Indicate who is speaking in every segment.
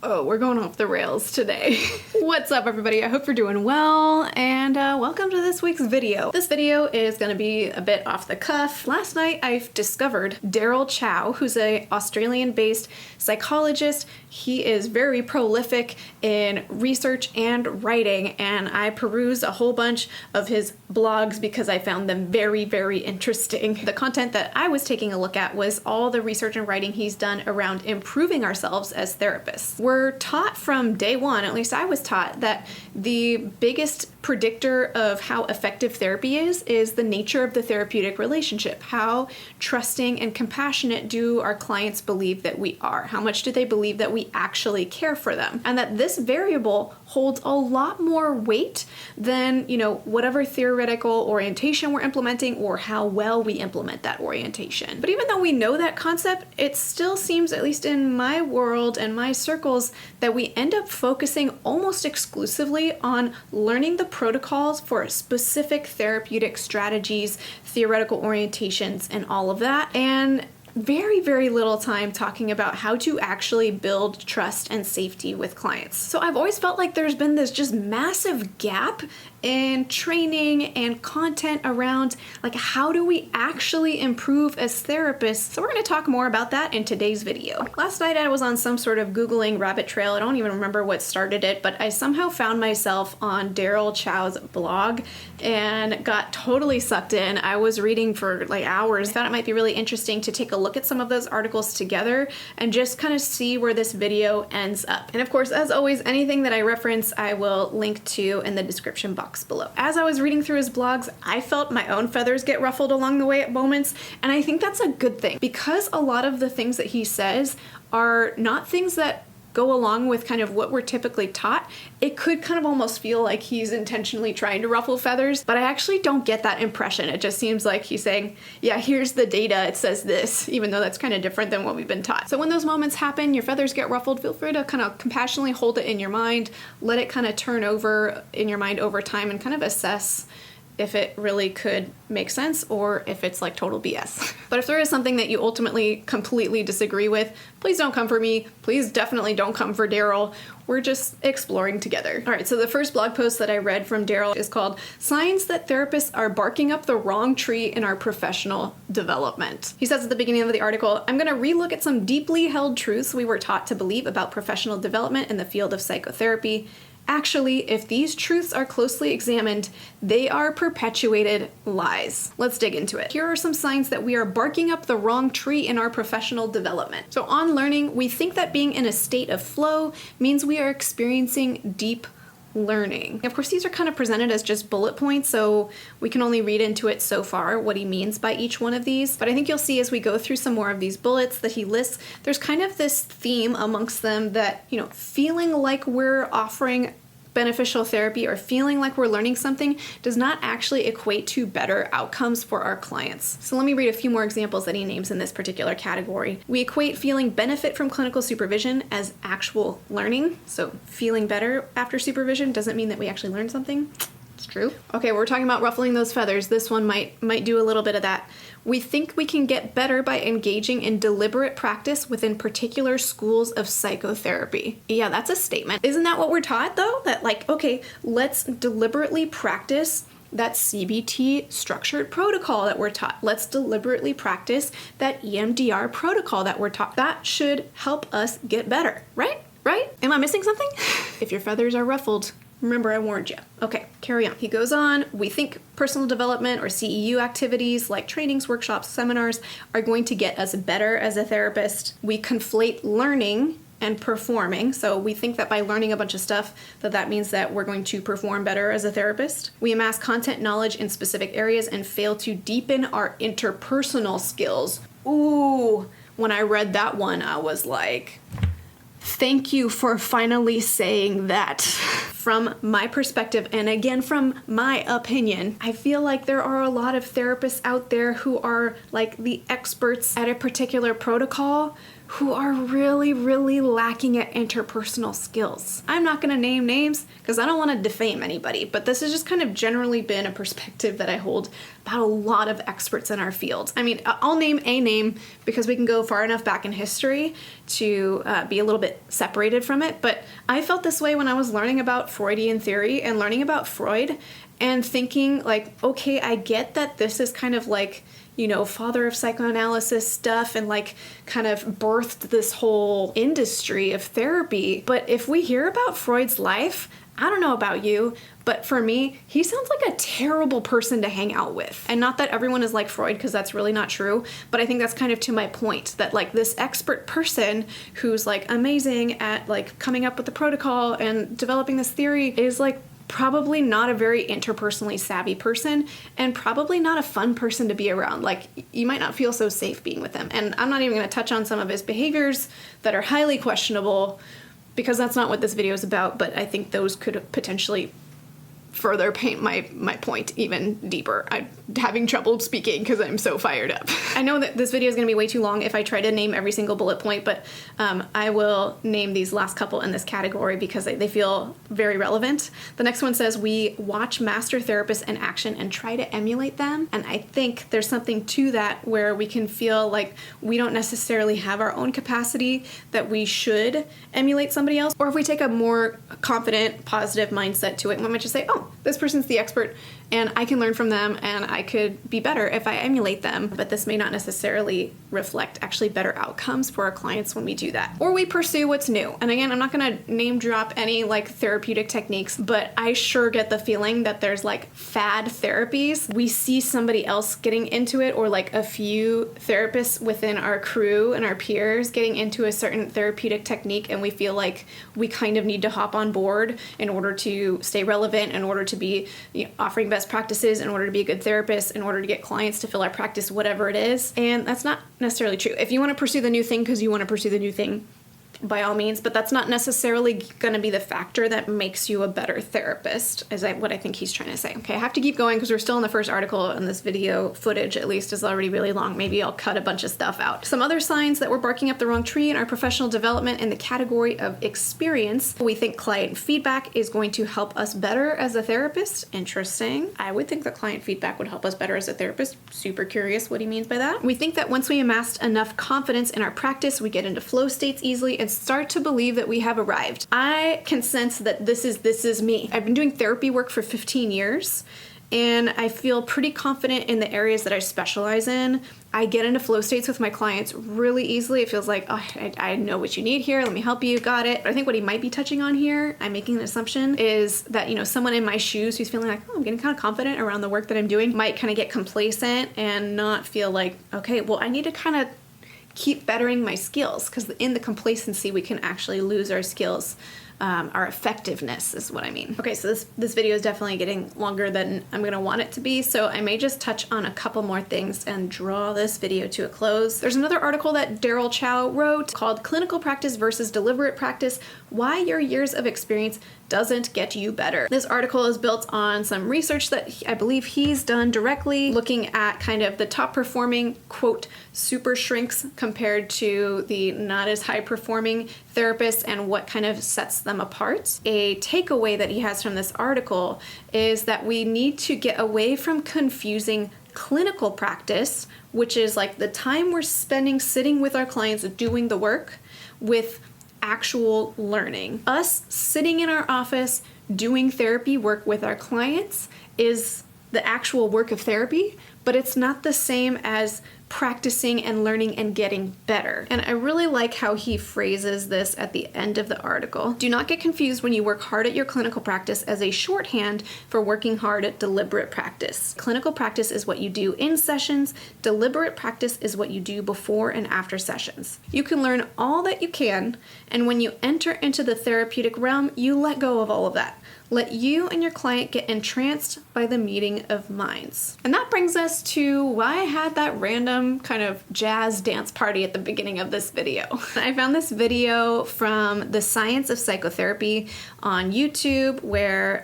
Speaker 1: Oh, we're going off the rails today. What's up, everybody? I hope you're doing well, and welcome to this week's video. This video is going to be a bit off the cuff. Last night, I discovered Daryl Chow, who's an Australian-based psychologist. He is very prolific in research and writing, and I perused a whole bunch of his blogs because I found them very, very interesting. The content that I was taking a look at was all the research and writing he's done around improving ourselves as therapists. We're taught from day one, at least I was taught, that the biggest predictor of how effective therapy is the nature of the therapeutic relationship. How trusting and compassionate do our clients believe that we are? How much do they believe that we actually care for them? And that this variable holds a lot more weight than, whatever theoretical orientation we're implementing or how well we implement that orientation. But even though we know that concept, it still seems, at least in my world and my circles, that we end up focusing almost exclusively on learning the protocols for specific therapeutic strategies, theoretical orientations, and all of that. And very, very little time talking about how to actually build trust and safety with clients. So I've always felt like there's been this just massive gap in training and content around how do we actually improve as therapists. So we're going to talk more about that in today's video. Last night I was on some sort of Googling rabbit trail. I don't even remember what started it, but I somehow found myself on Daryl Chow's blog and got totally sucked in. I was reading for hours. Thought it might be really interesting to take a look at some of those articles together and just kind of see where this video ends up. And of course, as always, anything that I reference, I will link to in the description box below. As I was reading through his blogs, I felt my own feathers get ruffled along the way at moments, and I think that's a good thing because a lot of the things that he says are not things that go along with kind of what we're typically taught. It could kind of almost feel like he's intentionally trying to ruffle feathers, but I actually don't get that impression. It just seems like he's saying, yeah, here's the data, it says this, even though that's kind of different than what we've been taught. So when those moments happen, your feathers get ruffled, feel free to kind of compassionately hold it in your mind, let it kind of turn over in your mind over time and kind of assess if it really could make sense or if it's total BS. But if there is something that you ultimately completely disagree with, please don't come for me. Please definitely don't come for Daryl. We're just exploring together. All right, so the first blog post that I read from Daryl is called Signs That Therapists Are Barking Up the Wrong Tree in Our Professional Development. He says at the beginning of the article, I'm gonna relook at some deeply held truths we were taught to believe about professional development in the field of psychotherapy. Actually, if these truths are closely examined, they are perpetuated lies. Let's dig into it. Here are some signs that we are barking up the wrong tree in our professional development. So on learning, we think that being in a state of flow means we are experiencing deep learning. Of course, these are kind of presented as just bullet points, so we can only read into it so far what he means by each one of these. But I think you'll see as we go through some more of these bullets that he lists, there's kind of this theme amongst them that, feeling like we're offering beneficial therapy or feeling like we're learning something does not actually equate to better outcomes for our clients. So let me read a few more examples that he names in this particular category. We equate feeling benefit from clinical supervision as actual learning. So feeling better after supervision doesn't mean that we actually learned something. It's true. Okay, we're talking about ruffling those feathers. This one might do a little bit of that. We think we can get better by engaging in deliberate practice within particular schools of psychotherapy. Yeah, that's a statement. Isn't that what we're taught though? That okay, let's deliberately practice that CBT structured protocol that we're taught. Let's deliberately practice that EMDR protocol that we're taught. That should help us get better, right? Right? Am I missing something? If your feathers are ruffled, remember I warned you. Okay, carry on. He goes on, we think personal development or CEU activities like trainings, workshops, seminars are going to get us better as a therapist. We conflate learning and performing. So we think that by learning a bunch of stuff, that means that we're going to perform better as a therapist. We amass content knowledge in specific areas and fail to deepen our interpersonal skills. Ooh, when I read that one, I was like, thank you for finally saying that. from my perspective, and again, from my opinion, I feel like there are a lot of therapists out there who are like the experts at a particular protocol who are really, really lacking at interpersonal skills. I'm not gonna name names because I don't wanna defame anybody, but this has just kind of generally been a perspective that I hold about a lot of experts in our field. I mean, I'll name a name because we can go far enough back in history to be a little bit separated from it, but I felt this way when I was learning about Freudian theory and learning about Freud and thinking like, okay, I get that this is kind of like, you know, father of psychoanalysis stuff and like kind of birthed this whole industry of therapy. But if we hear about Freud's life, I don't know about you, but for me, he sounds like a terrible person to hang out with. And not that everyone is like Freud, because that's really not true, but I think that's kind of to my point, that like this expert person who's like amazing at like coming up with the protocol and developing this theory is like probably not a very interpersonally savvy person and probably not a fun person to be around. Like, you might not feel so safe being with him. And I'm not even going to touch on some of his behaviors that are highly questionable because that's not what this video is about, but I think those could potentially further paint my point even deeper. I'm having trouble speaking because I'm so fired up. I know that this video is going to be way too long if I try to name every single bullet point, but I will name these last couple in this category because they feel very relevant. The next one says, we watch master therapists in action and try to emulate them. And I think there's something to that where we can feel like we don't necessarily have our own capacity that we should emulate somebody else. Or if we take a more confident, positive mindset to it, we might just say, oh, this person's the expert and I can learn from them and I could be better if I emulate them. But this may not necessarily reflect actually better outcomes for our clients when we do that. Or we pursue what's new. And again, I'm not gonna name drop any like therapeutic techniques, but I sure get the feeling that there's like fad therapies. We see somebody else getting into it, or like a few therapists within our crew and our peers getting into a certain therapeutic technique, and we feel like we kind of need to hop on board in order to stay relevant, in order to be, you know, offering best practices, in order to be a good therapist, in order to get clients to fill our practice, whatever it is. And that's not necessarily true. If you want to pursue the new thing because you want to pursue the new thing, by all means, but that's not necessarily going to be the factor that makes you a better therapist, is what I think he's trying to say. Okay, I have to keep going because we're still in the first article, and this video footage, at least, is already really long. Maybe I'll cut a bunch of stuff out. Some other signs that we're barking up the wrong tree in our professional development in the category of experience. We think client feedback is going to help us better as a therapist. Interesting. I would think that client feedback would help us better as a therapist. Super curious what he means by that. We think that once we amassed enough confidence in our practice, we get into flow states easily and start to believe that we have arrived. I can sense that this is me. I've been doing therapy work for 15 years, and I feel pretty confident in the areas that I specialize in. I get into flow states with my clients really easily. It feels like, oh, I know what you need here. Let me help you. Got it. But I think what he might be touching on here, I'm making an assumption, is that, you know, someone in my shoes who's feeling like, oh, I'm getting kind of confident around the work that I'm doing might kind of get complacent and not feel like, okay, well, I need to kind of keep bettering my skills, because in the complacency we can actually lose our skills. Our effectiveness is what I mean. Okay, so this video is definitely getting longer than I'm gonna want it to be, so I may just touch on a couple more things and draw this video to a close. There's another article that Daryl Chow wrote called Clinical Practice versus Deliberate Practice: Why Your Years of Experience Doesn't Get You Better. This article is built on some research that I believe he's done directly, looking at kind of the top performing, quote, super shrinks compared to the not as high performing therapists and what kind of sets them apart. A takeaway that he has from this article is that we need to get away from confusing clinical practice, which is like the time we're spending sitting with our clients doing the work, with actual learning. Us sitting in our office doing therapy work with our clients is the actual work of therapy, but it's not the same as practicing and learning and getting better. And I really like how he phrases this at the end of the article. Do not get confused when you work hard at your clinical practice as a shorthand for working hard at deliberate practice. Clinical practice is what you do in sessions. Deliberate practice is what you do before and after sessions. You can learn all that you can, and when you enter into the therapeutic realm, you let go of all of that. let you and your client get entranced by the meeting of minds. And that brings us to why I had that random kind of jazz dance party at the beginning of this video. I found this video from The Science of Psychotherapy on YouTube where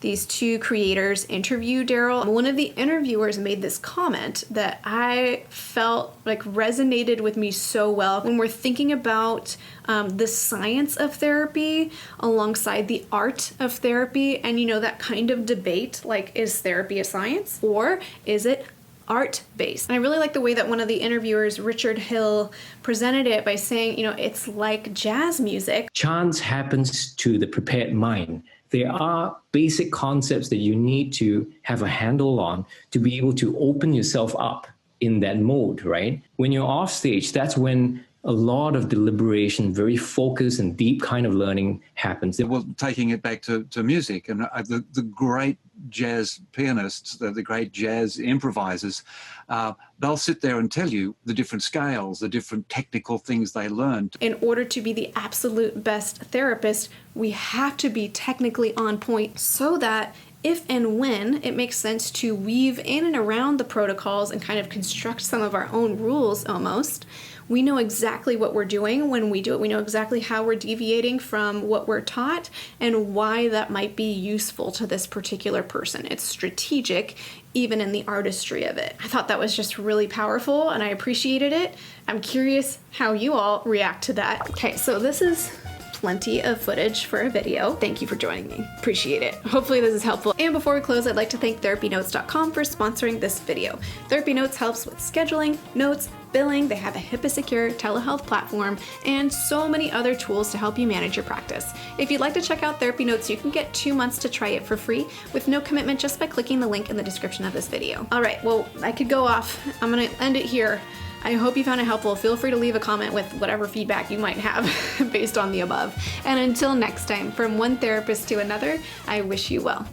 Speaker 1: these two creators interview Daryl. One of the interviewers made this comment that I felt like resonated with me so well when we're thinking about the science of therapy alongside the art of therapy, and that kind of debate, like, is therapy a science or is it art-based? And I really like the way that one of the interviewers, Richard Hill, presented it by saying, it's like jazz music.
Speaker 2: Chance happens to the prepared mind. There are basic concepts that you need to have a handle on to be able to open yourself up in that mode, right? When you're off stage, that's when a lot of deliberation, very focused and deep kind of learning happens.
Speaker 3: Well, taking it back to music, and the great jazz pianists, the great jazz improvisers, they'll sit there and tell you the different scales, the different technical things they learned.
Speaker 1: In order to be the absolute best therapist, we have to be technically on point so that if and when it makes sense to weave in and around the protocols and kind of construct some of our own rules almost, we know exactly what we're doing when we do it. We know exactly how we're deviating from what we're taught and why that might be useful to this particular person. It's strategic, even in the artistry of it. I thought that was just really powerful and I appreciated it. I'm curious how you all react to that. Okay, so this is plenty of footage for a video. Thank you for joining me. Appreciate it. Hopefully this is helpful. And before we close, I'd like to thank TherapyNotes.com for sponsoring this video. Therapy Notes helps with scheduling, notes, billing. They have a HIPAA-secure telehealth platform and so many other tools to help you manage your practice. If you'd like to check out Therapy Notes, you can get 2 months to try it for free with no commitment just by clicking the link in the description of this video. All right, well, I could go off. I'm gonna end it here. I hope you found it helpful. Feel free to leave a comment with whatever feedback you might have based on the above. And until next time, from one therapist to another, I wish you well.